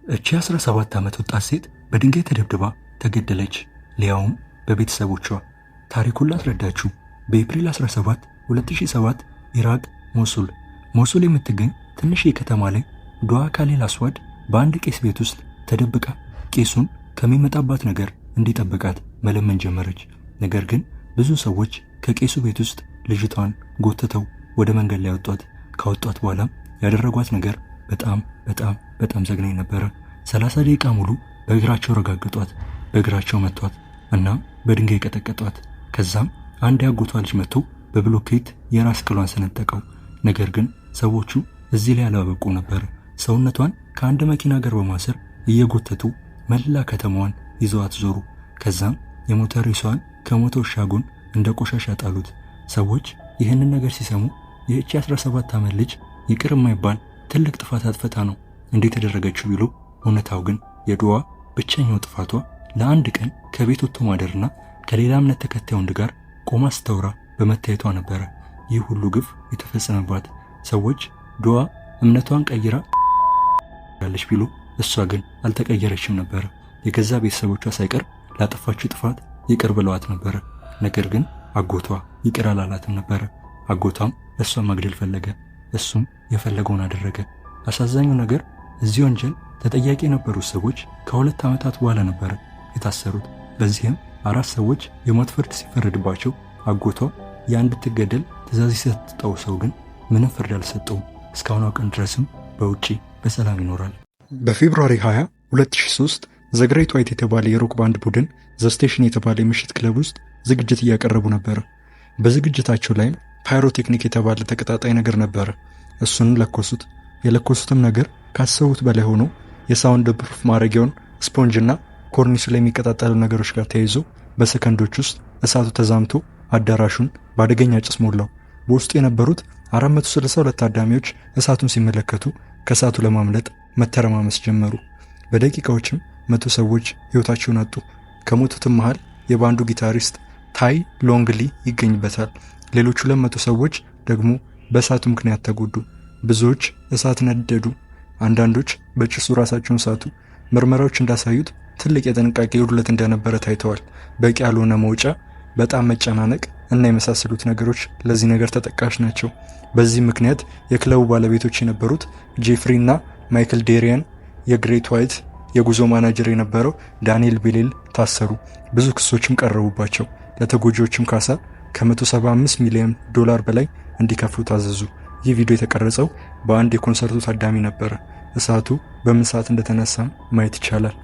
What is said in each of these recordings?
እቺ 17 ዓመት ወጣት ሴት በድንጋይ ተደብድባ ተገደለች። ሊያውም በቤተሰቦቿ። ታሪኩን ላስረዳችሁ። በኤፕሪል 17 2007 ኢራቅ ሞሱል የምትገኝ ትንሽ ከተማ ላይ ዱዓ ካሊል አስዋድ በአንድ ቄስ ቤት ውስጥ ተደብቃ ቄሱን ከሚመጣባት ነገር እንዲጠብቃት መለመን ጀመረች። ነገር ግን ብዙ ሰዎች ከቄሱ ቤት ውስጥ ልጅቷን ጎትተው ወደ መንገድ ላይ ያወጧት። ካወጧት በኋላ ያደረጓት ነገር በጣም ዘግናኝ ነበረ። 30 ደቂቃ ሙሉ በእግራቸው ረጋግጧት፣ በእግራቸው መቷት እና በድንጋይ ቀጠቀጧት። ከዛም አንድ ያጎቷ ልጅ መጥቶ በብሎኬት የራስ ቅሏን ሰነጠቀው። ነገር ግን ሰዎቹ እዚህ ላይ ያላበቁ ነበር። ሰውነቷን ከአንድ መኪና ጋር በማሰር እየጎተቱ መላ ከተማዋን ይዘዋት ዞሩ። ከዛም የሞተ ሬሷን ከሞተ ውሻ ጎን እንደ ቆሻሻ ጣሉት። ሰዎች ይህንን ነገር ሲሰሙ ይህች 17 ዓመት ልጅ ይቅር የማይባል ትልቅ ጥፋት አጥፍታ ነው እንዴት ተደረገችው ቢሉ፣ እውነታው ግን የዱዓ ብቸኛው ጥፋቷ ለአንድ ቀን ከቤት ወጥቶ ማደርና ከሌላ እምነት ተከታይ ወንድ ጋር ቆማ ስታወራ በመታየቷ ነበረ ይህ ሁሉ ግፍ የተፈጸመባት። ሰዎች ዱዓ እምነቷን ቀይራ ያለች ቢሉ፣ እሷ ግን አልተቀየረችም ነበር። የገዛ ቤተሰቦቿ ሳይቀር ላጠፋችው ጥፋት ይቅር ብለዋት ነበር። ነገር ግን አጎቷ ይቅር አላላትም ነበር። አጎቷም እሷን መግደል ፈለገ። እሱም የፈለገውን አደረገ። አሳዛኙ ነገር እዚህ ወንጀል ተጠያቂ የነበሩ ሰዎች ከ2 ዓመታት በኋላ ነበር የታሰሩት። በዚህም 4 ሰዎች የሞት ፍርድ ሲፈረድባቸው አጎቷ እንድትገደል ትዕዛዝ የሰጠው ሰው ግን ምንም ፍርድ አልሰጠውም። እስካሁን ቀን ድረስም በውጪ በሰላም ይኖራል። በፌብሩዋሪ 20 2003 ዘ ግሬት ዋይት የተባለ የሮክ ባንድ ቡድን ዘ ስቴሽን የተባለ የምሽት ክለብ ውስጥ ዝግጅት እያቀረቡ ነበር። በዝግጅታቸው ላይ ፓይሮቴክኒክ የተባለ ተቀጣጣይ ነገር ነበር። እሱን ለኮሱት። የለኮሱትም ነገር ካሰቡት በላይ ሆኖ የሳውንድ ፕሩፍ ማድረጊያውን ስፖንጅና ኮርኒሱ ላይ የሚቀጣጠሉ ነገሮች ጋር ተያይዞ በሰከንዶች ውስጥ እሳቱ ተዛምቶ አዳራሹን በአደገኛ ጭስ ሞላው። በውስጡ የነበሩት 462 ታዳሚዎች እሳቱን ሲመለከቱ ከእሳቱ ለማምለጥ መተረማመስ ጀመሩ። በደቂቃዎችም 100 ሰዎች ሕይወታቸውን አጡ። ከሞቱትም መሃል የባንዱ ጊታሪስት ታይ ሎንግሊ ይገኝበታል። ሌሎቹ 200 ሰዎች ደግሞ በእሳቱ ምክንያት ተጎዱ። ብዙዎች እሳት ነደዱ። አንዳንዶች በጭሱ ራሳቸውን ሳቱ። ምርመራዎች እንዳሳዩት ትልቅ የጥንቃቄ ጉድለት እንደነበረ ታይተዋል። በቂ ያልሆነ መውጫ፣ በጣም መጨናነቅ እና የመሳሰሉት ነገሮች ለዚህ ነገር ተጠቃሽ ናቸው። በዚህ ምክንያት የክለቡ ባለቤቶች የነበሩት ጄፍሪ እና ማይክል ዴሪያን፣ የግሬት ዋይት የጉዞ ማናጀር የነበረው ዳንኤል ቤሌል ታሰሩ። ብዙ ክሶችም ቀረቡባቸው። ለተጎጂዎችም ካሳ ከ175 ሚሊዮን ዶላር በላይ እንዲከፍሉ ታዘዙ። ይህ ቪዲዮ የተቀረጸው በአንድ የኮንሰርቱ ታዳሚ ነበረ። እሳቱ በምን ሰዓት እንደተነሳም ማየት ይቻላል።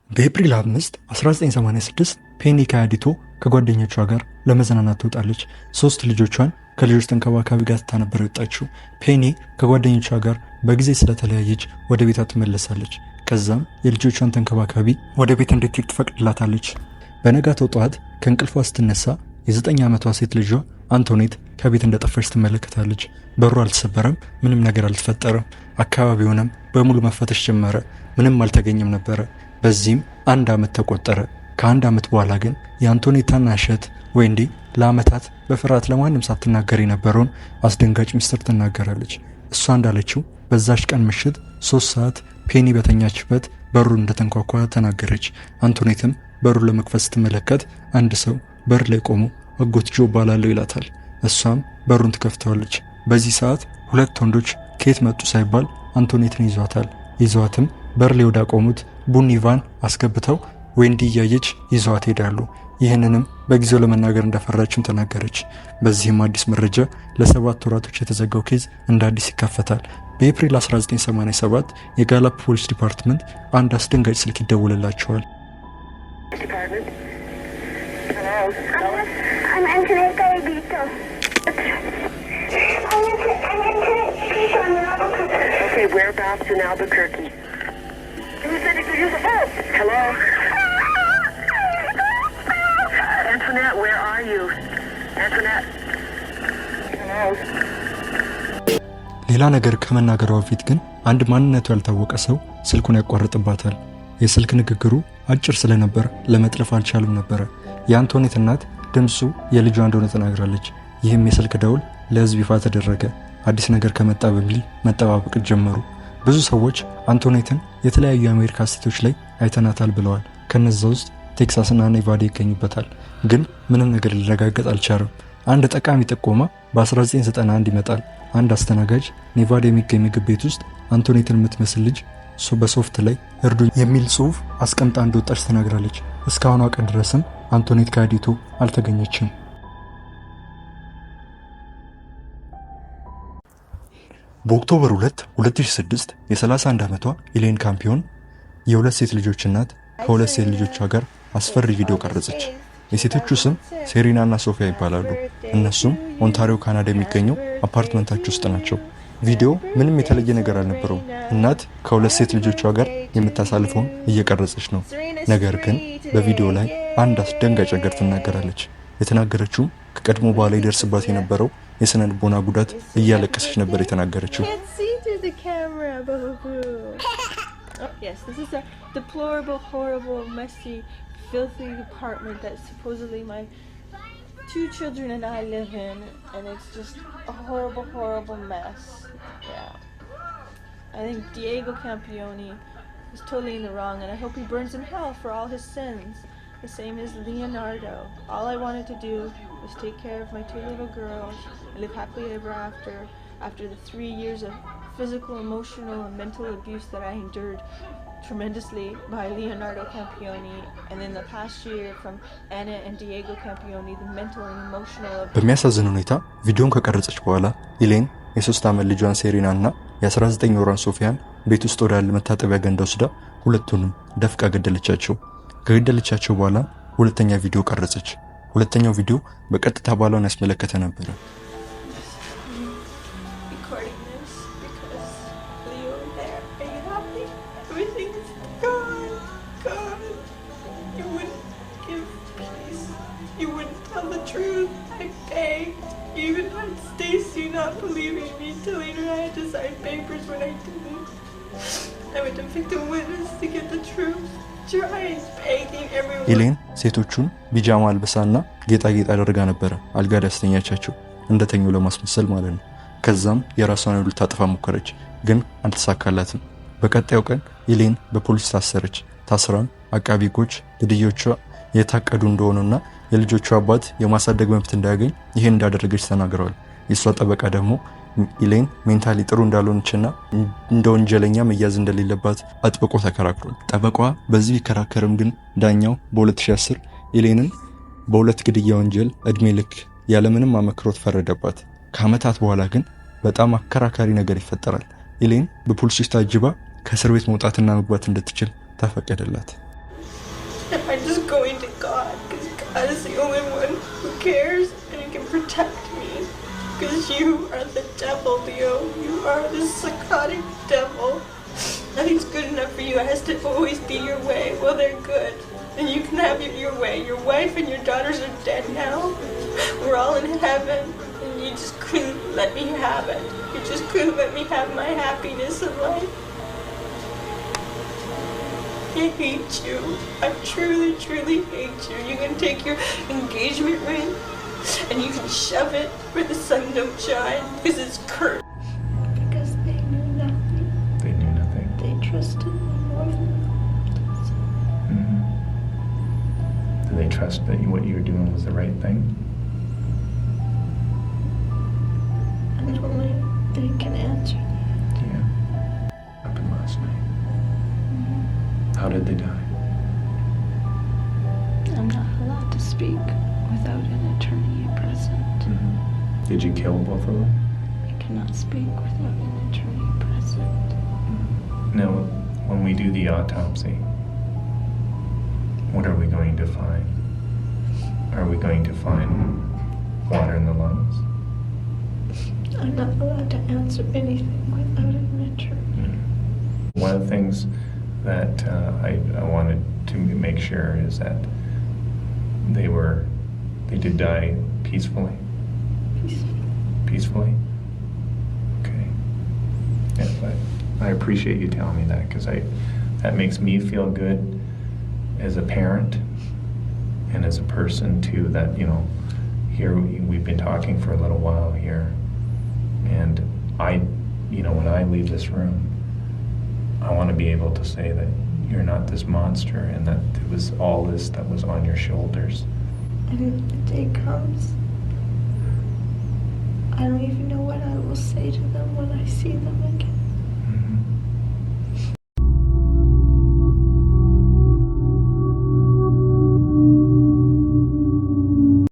በኤፕሪል 5 1986 ፔኒ ከአዲቶ ከጓደኞቿ ጋር ለመዝናናት ትወጣለች። 3 ልጆቿን ከልጆች ተንከባካቢ ጋር ነበር የወጣችው። ፔኒ ከጓደኞቿ ጋር በጊዜ ስለተለያየች ወደ ቤቷ ትመለሳለች። ከዛም የልጆቿን ተንከባካቢ ወደ ቤት እንድትሄድ ትፈቅድላታለች። በነጋታው ጠዋት ከእንቅልፏ ስትነሳ የ9 ዓመቷ ሴት ልጇ አንቶኔት ከቤት እንደጠፋች ትመለከታለች። በሩ አልተሰበረም፣ ምንም ነገር አልተፈጠረም። አካባቢውንም በሙሉ መፈተሽ ጀመረ። ምንም አልተገኘም ነበረ። በዚህም 1 ዓመት ተቆጠረ። ከ1 ዓመት በኋላ ግን የአንቶኔት ታናሽ እህት ዌንዲ ለዓመታት በፍርሃት ለማንም ሳትናገር የነበረውን አስደንጋጭ ሚስጥር ትናገራለች። እሷ እንዳለችው በዛች ቀን ምሽት 3 ሰዓት ፔኒ በተኛችበት በሩን እንደተንኳኳ ተናገረች። አንቶኔትም በሩን ለመክፈት ስትመለከት አንድ ሰው በር ላይ ቆሞ አጎት ጆ ባላለው ይላታል። እሷም በሩን ትከፍተዋለች። በዚህ ሰዓት 2 ወንዶች ከየት መጡ ሳይባል አንቶኔትን ይዟታል። ይዟትም በር ላይ ወዳቆሙት ቡኒ ቫን አስገብተው ዌንዲ እያየች ይዘዋት ሄዳሉ። ይህንንም በጊዜው ለመናገር እንደፈራችም ተናገረች። በዚህም አዲስ መረጃ ለ7 ወራቶች የተዘጋው ኬዝ እንደ አዲስ ይከፈታል። በኤፕሪል 1987 የጋላፕ ፖሊስ ዲፓርትመንት አንድ አስደንጋጭ ስልክ ይደውልላቸዋል። Whereabouts in Albuquerque? Who said you could use a phone? Hello? Antoinette, where are you? Antoinette? Hello? ሌላ ነገር ከመናገሯ በፊት ግን አንድ ማንነቱ ያልታወቀ ሰው ስልኩን ያቋርጥባታል። የስልክ ንግግሩ አጭር ስለነበር ለመጥለፍ አልቻሉም ነበረ። የአንቶኔት እናት ድምፁ የልጇ እንደሆነ ተናግራለች። ይህም የስልክ ደውል ለሕዝብ ይፋ ተደረገ። አዲስ ነገር ከመጣ በሚል መጠባበቅ ጀመሩ። ብዙ ሰዎች አንቶኔትን የተለያዩ የአሜሪካ ስቴቶች ላይ አይተናታል ብለዋል። ከነዛ ውስጥ ቴክሳስና ኔቫዳ ይገኙበታል። ግን ምንም ነገር ሊረጋገጥ አልቻለም። አንድ ጠቃሚ ጥቆማ በ1991 ይመጣል። አንድ አስተናጋጅ ኔቫዳ የሚገኝ ምግብ ቤት ውስጥ አንቶኔትን የምትመስል ልጅ በሶፍት ላይ እርዱኝ የሚል ጽሑፍ አስቀምጣ እንደወጣች ተናግራለች። እስካሁኗ ቀን ድረስም አንቶኔት ከአዲቶ አልተገኘችም። በኦክቶበር 2 2006 የ31 ዓመቷ ኢሌን ካምፒዮን የ2 ሴት ልጆች እናት ከ2 ሴት ልጆቿ ጋር አስፈሪ ቪዲዮ ቀረጸች። የሴቶቹ ስም ሴሪና እና ሶፊያ ይባላሉ። እነሱም ኦንታሪዮ ካናዳ የሚገኘው አፓርትመንታቸው ውስጥ ናቸው። ቪዲዮ ምንም የተለየ ነገር አልነበረውም። እናት ከ2 ሴት ልጆቿ ጋር የምታሳልፈውን እየቀረጸች ነው። ነገር ግን በቪዲዮ ላይ አንድ አስደንጋጭ ነገር ትናገራለች። የተናገረችውም ከቀድሞ በኋላ ይደርስባት የነበረው የስነ ልቦና ጉዳት እያለቀሰች ነበር የተናገረችው። Yes, this is a deplorable, horrible, messy, filthy apartment that supposedly my 2 children and I live in, and it's just a horrible, horrible mess. Yeah. I think Diego Campione is totally in the wrong, and I hope he burns in hell for all his sins. The same as Leonardo. All I wanted to do was take care of my 2 little girls and live happily ever after the 3 years of physical, emotional, and mental abuse that I endured tremendously by Leonardo Campione, and in the past year from Anna and Diego Campione, the mental and emotional. በሚያሳዝን ሁኔታ ቪዲዮን ከቀረጸች በኋላ ኢሌን የ3 ዓመት ልጇን ሴሪና እና የ19 ወሯን ሶፊያን ቤት ውስጥ ወዳለ መታጠቢያ ገንዳ ወስዳ ሁለቱንም ደፍቃ ገደለቻቸው። ከገደለቻቸው በኋላ ሁለተኛ ቪዲዮ ቀረጸች። ሁለተኛው ቪዲዮ በቀጥታ ባሏን ያስመለከተ ነበር። ኢሌን ሴቶቹን ቢጃማ አልብሳና ጌጣጌጥ አድርጋ ነበረ አልጋ ላይ ያስተኛቻቸው፣ እንደተኙ ለማስመሰል ማለት ነው። ከዛም የራሷን ሁሉ ታጥፋ ሞከረች፣ ግን አልተሳካላትም። በቀጣዩ ቀን ኢሌን በፖሊስ ታሰረች። ታስራም አቃቢ ሕጎች ግድያዎቿ የታቀዱ እንደሆኑና የልጆቿ አባት የማሳደግ መብት እንዳያገኝ ይሄን እንዳደረገች ተናግረዋል። የሷ ጠበቃ ደግሞ ኢሌን ሜንታሊ ጥሩ እንዳልሆነችና እንደ ወንጀለኛ መያዝ እንደሌለባት አጥብቆ ተከራክሯል። ጠበቃዋ በዚህ ቢከራከርም ግን ዳኛው በ2010 ኢሌንን በ2 ግድያ ወንጀል እድሜ ልክ ያለምንም አመክሮት ፈረደባት። ከዓመታት በኋላ ግን በጣም አከራካሪ ነገር ይፈጠራል። ኢሌን በፖሊሶች ታጅባ ከእስር ቤት መውጣትና መግባት እንድትችል ተፈቀደላት። I'm just going to God, because God is the only one who cares and who can protect me. Because you are the devil, Leo. You are the psychotic devil. Nothing's good enough for you. It has to always be your way. Well, they're good. And you can have it your way. Your wife and your daughters are dead now. We're all in heaven. And you just couldn't let me have it. You just couldn't let me have my happiness in life. I hate you. I truly, truly hate you. You can take your engagement ring and you can shove it where the sun don't shine because it's cursed. Because they knew nothing. They knew nothing. They trusted me more than Did they trust that what you were doing was the right thing? and only they can answer that. Yeah. Happened last night. How did they die? I'm not allowed to speak without an attorney present. Did you kill both of them? I cannot speak without an attorney present. Now, when we do the autopsy, what are we going to find? Are we going to find water in the lungs? I'm not allowed to answer anything without an attorney. One of the things that I wanted to make sure is that they did die peacefully. Peacefully? Okay. Yeah, but I appreciate you telling me that, because that makes me feel good as a parent and as a person too, that, you know, here we've been talking for a little while here, and when I leave this room, I want to be able to say that you're not this monster and that it was all this that was on your shoulders. And if the day comes, I don't even know what I will say to them when I see them again.